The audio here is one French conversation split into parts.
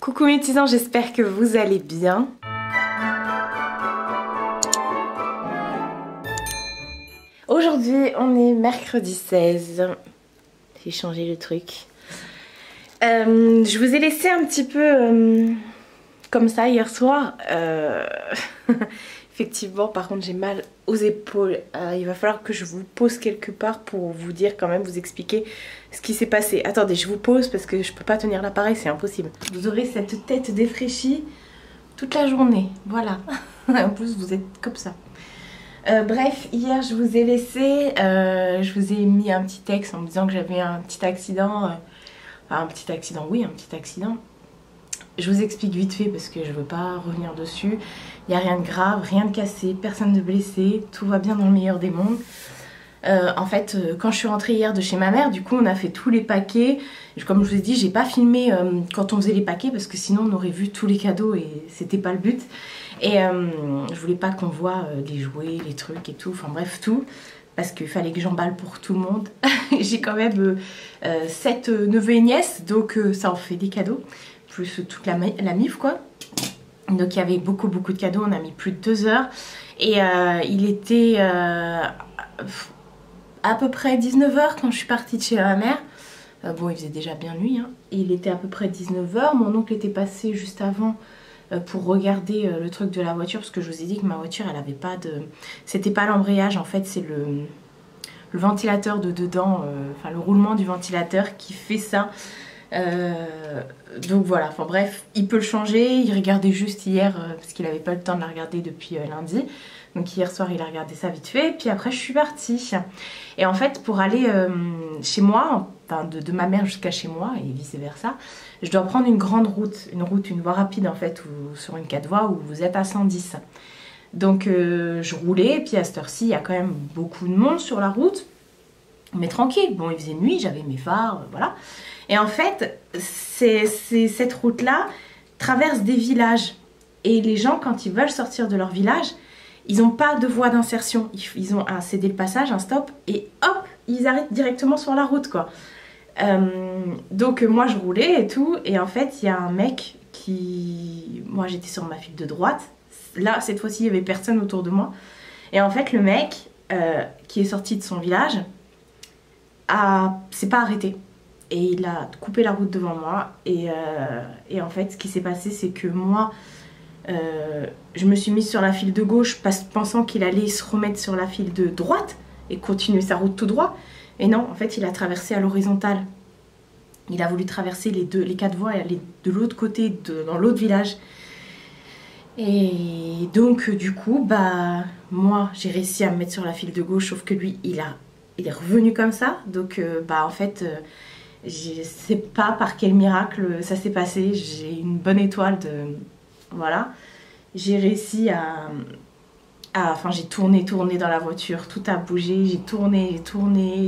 Coucou mes petits anges, j'espère que vous allez bien. Aujourd'hui, on est mercredi 16. J'ai changé le truc. Je vous ai laissé un petit peu comme ça hier soir. Effectivement, par contre, j'ai mal aux épaules. Il va falloir que je vous pose quelque part pour vous dire quand même, vous expliquer ce qui s'est passé. Attendez, je vous pose parce que je peux pas tenir l'appareil, c'est impossible. Vous aurez cette tête défraîchie toute la journée. Voilà. En plus, vous êtes comme ça. Bref, hier je vous ai laissé, je vous ai mis un petit texte en me disant que j'avais un petit accident. Enfin, un petit accident, oui, un petit accident. Je vous explique vite fait parce que je veux pas revenir dessus. Il n'y a rien de grave, rien de cassé, personne de blessé, tout va bien dans le meilleur des mondes. En fait, quand je suis rentrée hier de chez ma mère, du coup on a fait tous les paquets. Comme je vous ai dit, j'ai pas filmé quand on faisait les paquets parce que sinon on aurait vu tous les cadeaux et c'était pas le but. Et je voulais pas qu'on voit les jouets, les trucs et tout, enfin bref tout. Parce qu'il fallait que j'emballe pour tout le monde. J'ai quand même 7 neveux et nièces, donc ça en fait des cadeaux. Plus toute la mif quoi. Donc il y avait beaucoup de cadeaux, on a mis plus de 2 heures. Et il était à peu près 19 h quand je suis partie de chez ma mère. Bon, il faisait déjà bien nuit, hein. Il était à peu près 19 h. Mon oncle était passé juste avant pour regarder le truc de la voiture. Parce que je vous ai dit que ma voiture, elle avait pas de... C'était pas l'embrayage, en fait, c'est le ventilateur de dedans. Enfin, le roulement du ventilateur qui fait ça. Donc voilà, enfin bref, il peut le changer. Il regardait juste hier parce qu'il n'avait pas le temps de la regarder depuis lundi. Donc hier soir il a regardé ça vite fait. Puis après je suis partie. Et en fait pour aller chez moi, enfin de ma mère jusqu'à chez moi et vice versa, je dois prendre une grande route, une voie rapide en fait, ou sur une 4 voies où vous êtes à 110. Donc je roulais et puis à cette heure-ci il y a quand même beaucoup de monde sur la route. Mais tranquille, bon il faisait nuit, j'avais mes phares, voilà. Et en fait, cette route-là traverse des villages. Et les gens, quand ils veulent sortir de leur village, ils n'ont pas de voie d'insertion. Ils ont un cédé le passage, un stop, et hop, ils arrêtent directement sur la route, quoi. Donc moi, je roulais et tout, et en fait, il y a un mec qui... Moi, j'étais sur ma file de droite. Là, cette fois-ci, il n'y avait personne autour de moi. Et en fait, le mec qui est sorti de son village s'est pas arrêté. Et il a coupé la route devant moi. Et en fait, ce qui s'est passé, c'est que moi, je me suis mise sur la file de gauche pensant qu'il allait se remettre sur la file de droite et continuer sa route tout droit. Et non, en fait, il a traversé à l'horizontale. Il a voulu traverser les 4 voies et aller de l'autre côté, dans l'autre village. Et donc, du coup, bah, moi, j'ai réussi à me mettre sur la file de gauche, sauf que lui, il est revenu comme ça. Donc, bah, en fait... je sais pas par quel miracle ça s'est passé, j'ai une bonne étoile de... Voilà. J'ai réussi enfin j'ai tourné dans la voiture, tout a bougé, j'ai tourné,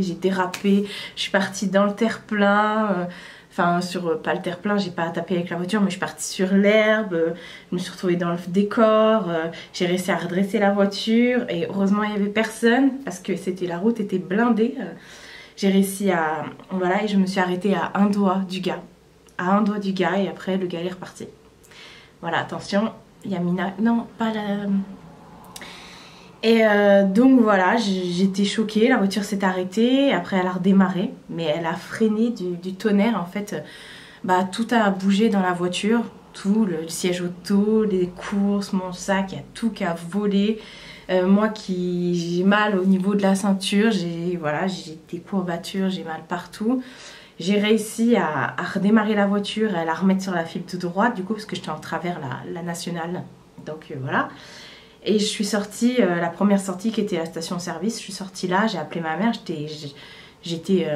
j'ai dérapé, je suis partie dans le terre-plein, enfin pas le terre-plein, j'ai pas tapé avec la voiture, mais je suis partie sur l'herbe, je me suis retrouvée dans le décor, j'ai réussi à redresser la voiture et heureusement il y avait personne parce que la route était blindée. J'ai réussi à... Voilà, et je me suis arrêtée à un doigt du gars. À un doigt du gars, et après, le gars est reparti. Voilà, attention, il y a Mina... Non, pas la... Et donc voilà, j'étais choquée, la voiture s'est arrêtée, après elle a redémarré, mais elle a freiné du tonnerre, en fait. Bah, tout a bougé dans la voiture, tout, le siège auto, les courses, mon sac, il y a tout qui a volé. Moi qui j'ai mal au niveau de la ceinture, j'ai des courbatures, j'ai mal partout. J'ai réussi à redémarrer la voiture et à la remettre sur la file de droite du coup parce que j'étais en travers la nationale. Donc voilà. Et je suis sortie, la première sortie qui était la station-service, je suis sortie là, j'ai appelé ma mère, j'étais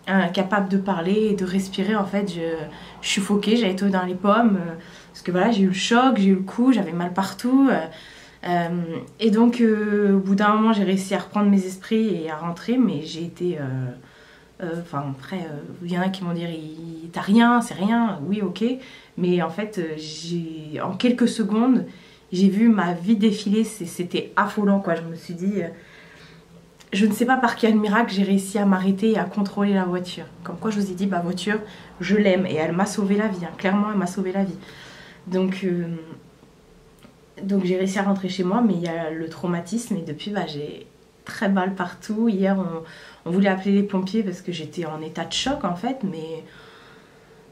incapable de parler et de respirer en fait. Je suffoquais, j'avais tout dans les pommes parce que voilà, j'ai eu le choc, j'ai eu le coup, j'avais mal partout. Et donc au bout d'un moment j'ai réussi à reprendre mes esprits et à rentrer, mais j'ai été enfin après il y en a qui m'ont dit t'as rien, c'est rien, oui ok, mais en fait en quelques secondes j'ai vu ma vie défiler, c'était affolant quoi. Je me suis dit je ne sais pas par quel miracle j'ai réussi à m'arrêter et à contrôler la voiture. Comme quoi je vous ai dit, ma voiture, je l'aime et elle m'a sauvé la vie. Hein. Clairement, elle m'a sauvé la vie. Donc j'ai réussi à rentrer chez moi, mais il y a le traumatisme et depuis, bah, j'ai très mal partout. Hier, on voulait appeler les pompiers parce que j'étais en état de choc en fait,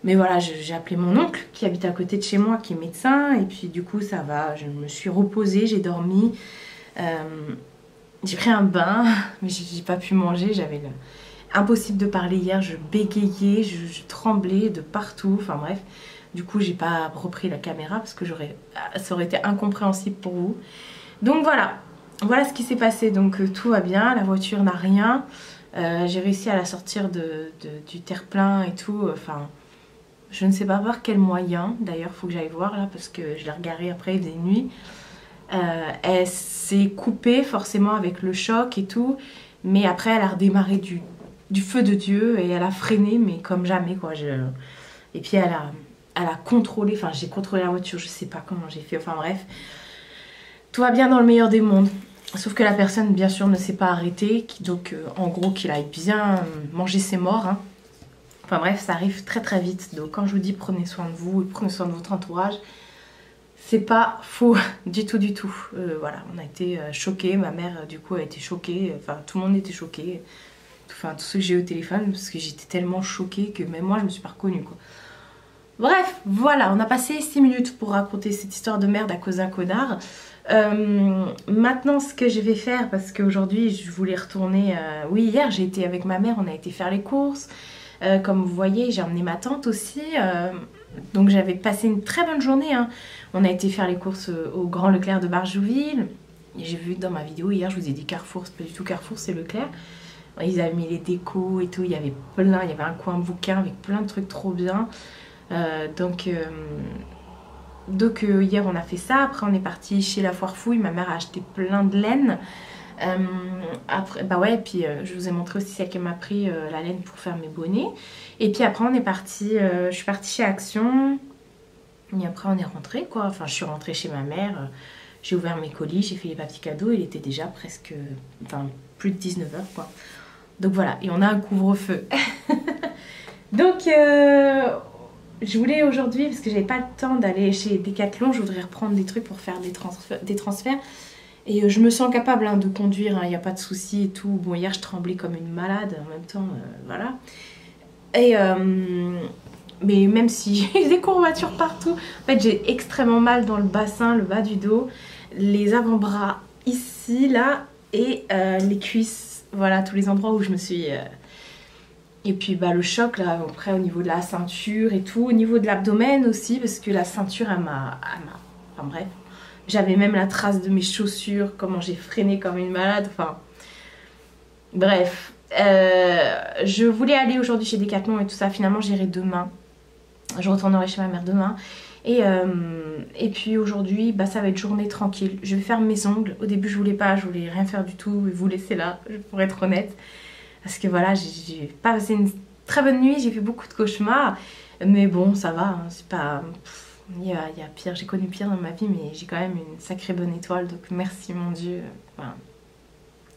mais voilà, j'ai appelé mon oncle qui habite à côté de chez moi, qui est médecin, et puis du coup ça va, je me suis reposée, j'ai dormi, j'ai pris un bain, mais j'ai pas pu manger, impossible de parler hier, je bégayais, je tremblais de partout, enfin bref. Du coup, j'ai pas repris la caméra parce que ça aurait été incompréhensible pour vous. Donc voilà ce qui s'est passé. Donc tout va bien, la voiture n'a rien. J'ai réussi à la sortir du terre-plein et tout. Enfin, je ne sais pas par quel moyen. D'ailleurs, il faut que j'aille voir là parce que je l'ai regarée après, il faisait nuit. Elle s'est coupée forcément avec le choc et tout. Mais après, elle a redémarré du feu de Dieu et elle a freiné, mais comme jamais quoi. Et puis elle a contrôlé, enfin j'ai contrôlé la voiture, je sais pas comment j'ai fait, enfin bref. Tout va bien dans le meilleur des mondes. Sauf que la personne bien sûr ne s'est pas arrêtée, donc en gros qu'il aille bien manger ses morts. Hein. Enfin bref, ça arrive très très vite. Donc quand je vous dis prenez soin de vous, prenez soin de votre entourage, c'est pas faux du tout du tout. Voilà, on a été choqués, ma mère du coup a été choquée, enfin tout le monde était choqué. Enfin tous ceux que j'ai eu au téléphone parce que j'étais tellement choquée que même moi je me suis pas reconnue quoi. Bref, voilà, on a passé 6 minutes pour raconter cette histoire de merde à cause d'un connard. Maintenant, ce que je vais faire, parce qu'aujourd'hui, je voulais retourner... oui, hier, j'ai été avec ma mère, on a été faire les courses. Comme vous voyez, j'ai emmené ma tante aussi. Donc, j'avais passé une très bonne journée. Hein. On a été faire les courses au Grand Leclerc de Barjouville. J'ai vu dans ma vidéo, hier, je vous ai dit Carrefour, c'est pas du tout Carrefour, c'est Leclerc. Ils avaient mis les décos et tout, il y avait un coin bouquin avec plein de trucs trop bien. Donc hier on a fait ça, après on est parti chez la Foire Fouille, ma mère a acheté plein de laine. Après, bah ouais, et puis je vous ai montré aussi celle qui m'a pris la laine pour faire mes bonnets. Et puis après on est parti, je suis partie chez Action, et après on est rentré quoi, enfin je suis rentrée chez ma mère, j'ai ouvert mes colis, j'ai fait les papiers cadeaux, il était déjà presque, enfin plus de 19h quoi. Donc voilà, et on a un couvre-feu. Donc je voulais aujourd'hui, parce que j'avais pas le temps d'aller chez Decathlon, je voudrais reprendre des trucs pour faire des transferts. Et je me sens capable hein, de conduire, il n'y a pas de souci et tout. Bon, hier je tremblais comme une malade, en même temps, voilà. Et mais même si j'ai des courbatures partout, en fait j'ai extrêmement mal dans le bassin, le bas du dos, les avant-bras ici, là, et les cuisses, voilà, tous les endroits où je me suis... Et puis bah, le choc là, après au niveau de la ceinture et tout, au niveau de l'abdomen aussi, parce que la ceinture elle m'a... Enfin bref, j'avais même la trace de mes chaussures, comment j'ai freiné comme une malade, enfin... Bref, je voulais aller aujourd'hui chez Decathlon et tout ça, finalement j'irai demain. Je retournerai chez ma mère demain. Et puis aujourd'hui, bah, ça va être journée tranquille. Je vais faire mes ongles. Au début je voulais rien faire du tout, vous laisser là, pour être honnête. Parce que voilà, j'ai pas passé une très bonne nuit, j'ai fait beaucoup de cauchemars. Mais bon, ça va, hein, c'est pas... Il y a pire, j'ai connu pire dans ma vie, mais j'ai quand même une sacrée bonne étoile. Donc merci mon Dieu.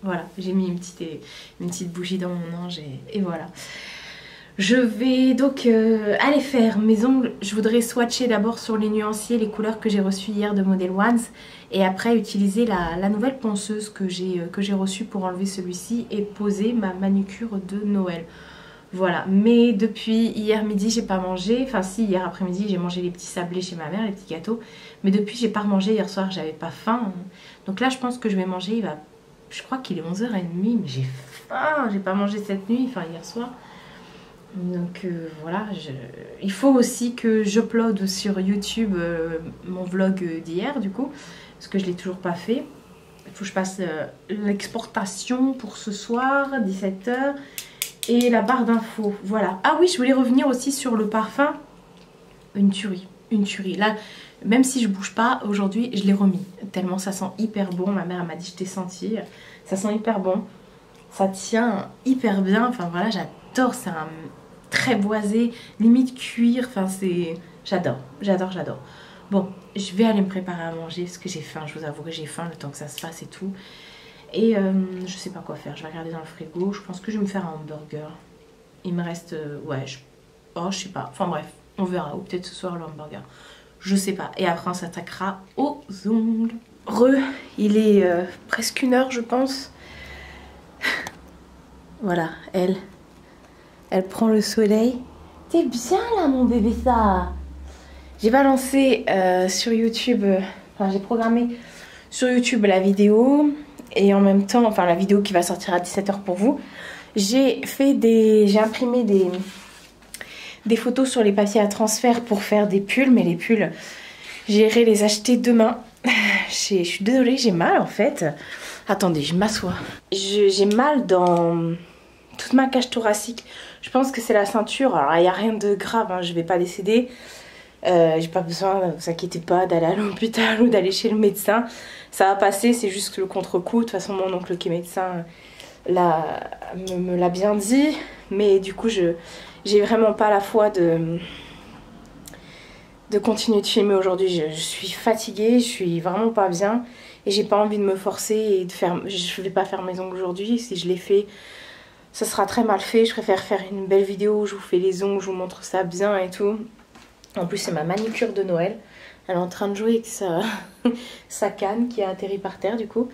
Voilà, j'ai mis une petite bougie dans mon ange et voilà. Je vais donc aller faire mes ongles. Je voudrais swatcher d'abord sur les nuanciers les couleurs que j'ai reçues hier de Model Ones. Et après utiliser la nouvelle ponceuse que j'ai reçue pour enlever celui-ci et poser ma manucure de Noël. Voilà, mais depuis hier midi j'ai pas mangé. Enfin si, hier après-midi j'ai mangé les petits sablés chez ma mère, les petits gâteaux. Mais depuis j'ai pas remangé, hier soir j'avais pas faim. Donc là je pense que je vais manger, je crois qu'il est 11h30, mais j'ai faim. J'ai pas mangé cette nuit, enfin hier soir. Donc voilà, il faut aussi que j'upload sur YouTube mon vlog d'hier du coup, parce que je l'ai toujours pas fait. Il faut que je passe l'exportation pour ce soir, 17h, et la barre d'infos, voilà. Ah oui, je voulais revenir aussi sur le parfum, une tuerie. Là, même si je bouge pas, aujourd'hui je l'ai remis, tellement ça sent hyper bon. Ma mère m'a dit je t'ai senti, ça sent hyper bon, ça tient hyper bien, enfin voilà, j'adore, c'est un... très boisé, limite cuir, enfin c'est... J'adore. Bon, je vais aller me préparer à manger parce que j'ai faim, je vous avoue que j'ai faim le temps que ça se fasse et tout. Et je sais pas quoi faire, je vais regarder dans le frigo. Je pense que je vais me faire un hamburger. Il me reste, ouais, oh, je sais pas. Enfin bref, on verra. Ou peut-être ce soir le hamburger. Je sais pas. Et après on s'attaquera aux ongles. Il est presque 1h je pense. Voilà, elle prend le soleil. T'es bien là mon bébé ça. J'ai balancé sur YouTube, enfin j'ai programmé sur YouTube la vidéo. Et en même temps, enfin la vidéo qui va sortir à 17h pour vous. J'ai imprimé des photos sur les papiers à transfert pour faire des pulls. Mais les pulls, j'irai les acheter demain. Je suis désolée, j'ai mal en fait. Attendez, je m'assois. J'ai mal dans toute ma cage thoracique. Je pense que c'est la ceinture. Alors il n'y a rien de grave, hein, je vais pas décéder. J'ai pas besoin, ne vous inquiétez pas, d'aller à l'hôpital ou d'aller chez le médecin. Ça va passer, c'est juste le contre-coup. De toute façon mon oncle qui est médecin me l'a bien dit. Mais du coup j'ai vraiment pas la foi de continuer de filmer aujourd'hui. Je suis fatiguée, je suis vraiment pas bien. Et j'ai pas envie de me forcer et de faire... Je vais pas faire mes ongles aujourd'hui. Si je les fais, ça sera très mal fait. Je préfère faire une belle vidéo où je vous fais les ongles, je vous montre ça bien et tout. En plus c'est ma manucure de Noël. Elle est en train de jouer avec sa canne qui a atterri par terre du coup.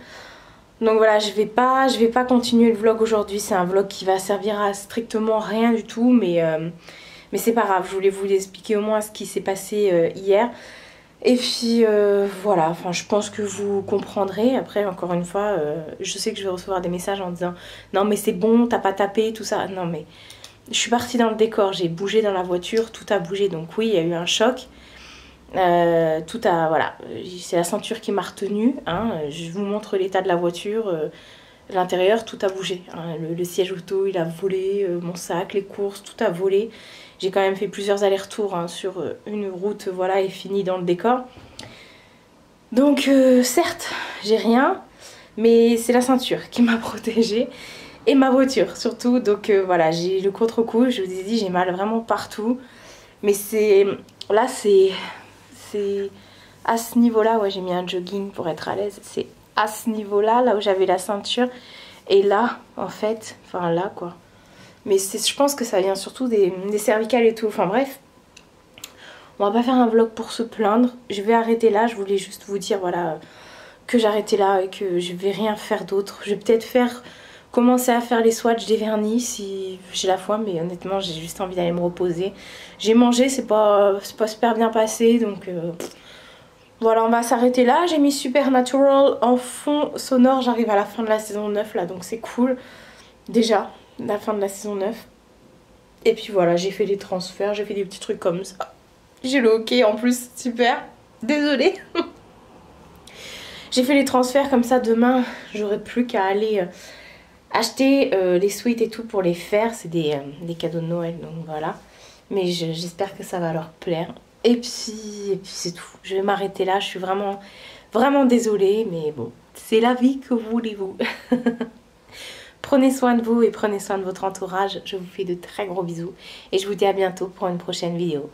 Donc voilà, je vais pas continuer le vlog aujourd'hui. C'est un vlog qui va servir à strictement rien du tout. Mais c'est pas grave, je voulais vous expliquer au moins ce qui s'est passé hier. Et puis voilà, enfin je pense que vous comprendrez. Après encore une fois, je sais que je vais recevoir des messages en disant non mais c'est bon, t'as pas tapé, tout ça. Non mais je suis partie dans le décor, j'ai bougé dans la voiture, tout a bougé. Donc oui, il y a eu un choc. Voilà, c'est la ceinture qui m'a retenue, hein. Je vous montre l'état de la voiture, l'intérieur, tout a bougé, hein. Le siège auto il a volé, mon sac, les courses, tout a volé. J'ai quand même fait plusieurs allers-retours, hein, sur une route, voilà, et fini dans le décor. Donc certes j'ai rien, mais c'est la ceinture qui m'a protégée et ma voiture surtout. Donc voilà, j'ai le contre-coup, je vous ai dit j'ai mal vraiment partout. Mais là c'est à ce niveau-là, ouais j'ai mis un jogging pour être à l'aise. C'est à ce niveau-là, là où j'avais la ceinture. Et là, en fait, enfin là quoi. Mais je pense que ça vient surtout des cervicales et tout. Enfin bref, on va pas faire un vlog pour se plaindre. Je vais arrêter là, je voulais juste vous dire voilà que j'arrêtais là et que je vais rien faire d'autre. Je vais peut-être commencer à faire les swatchs des vernis si j'ai la foi, mais honnêtement j'ai juste envie d'aller me reposer. J'ai mangé, c'est pas super bien passé, donc voilà, on va s'arrêter là. J'ai mis Supernatural en fond sonore, j'arrive à la fin de la saison 9 là, donc c'est cool. Déjà, la fin de la saison 9. Et puis voilà, j'ai fait des transferts, j'ai fait des petits trucs comme ça. J'ai le hockey en plus, super, désolée. J'ai fait les transferts comme ça, demain j'aurai plus qu'à aller acheter les suites et tout pour les faire. C'est des cadeaux de Noël, donc voilà. Mais j'espère que ça va leur plaire. Et puis c'est tout. Je vais m'arrêter là. Je suis vraiment, vraiment désolée. Mais bon, c'est la vie, que voulez-vous. Prenez soin de vous et prenez soin de votre entourage. Je vous fais de très gros bisous. Et je vous dis à bientôt pour une prochaine vidéo.